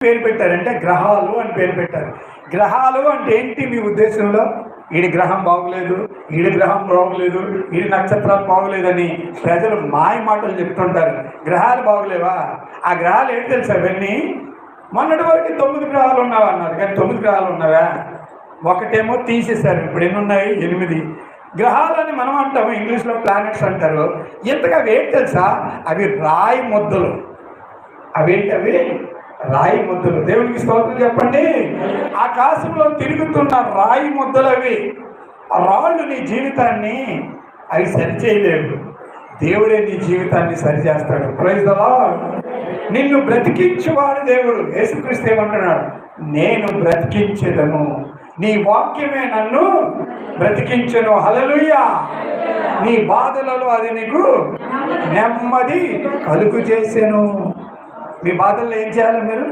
పేరు పెట్టారంటే గ్రహాలు అని పేరు పెట్టారు. గ్రహాలు అంటే ఏంటి మీ ఉద్దేశంలో? ఈడి గ్రహం బాగోలేదు, ఈడి గ్రహం బాగోలేదు, ఈడి నక్షత్రాలు బాగోలేదని ప్రజలు మాయ మాటలు చెప్తుంటారు. గ్రహాలు బాగోలేవా? ఆ గ్రహాలు ఏంటి తెలుసా? అవన్నీ మొన్నటి వరకు 9 గ్రహాలు ఉన్నావా అన్నారు, కానీ 9 గ్రహాలు ఉన్నావా? ఒకటేమో తీసేశారు. ఇప్పుడు ఎన్ని ఉన్నాయి? 8 గ్రహాలని మనం అంటాము, ఇంగ్లీష్లో ప్లానెట్స్ అంటారు. ఇంతగా అవి ఏంటి తెలుసా? అవి రాయి ముద్దలు. అవేంటి? అవి రాయి ముద్దలు. దేవునికి స్తోత్రం చెప్పండి. ఆకాశంలో తిరుగుతున్న రాయి ముద్దలు అవి. ఆ రాళ్ళు నీ జీవితాన్ని అవి సరిచేయలేవు. దేవుడే నీ జీవితాన్ని సరిచేస్తాడు. Praise the lord. నిన్ను బ్రతికించువాడు దేవుడు. యేసుక్రీస్తు ఏమంటున్నాడు? నేను బ్రతికించెదను, నీ వాక్యమే నన్ను బ్రతికించెను. హల్లెలూయా. నీ బాధలలో అది నీకు నెమ్మది కలుగు చేసెను. మీ బాధల్లో ఏం చేయాలి? మీరు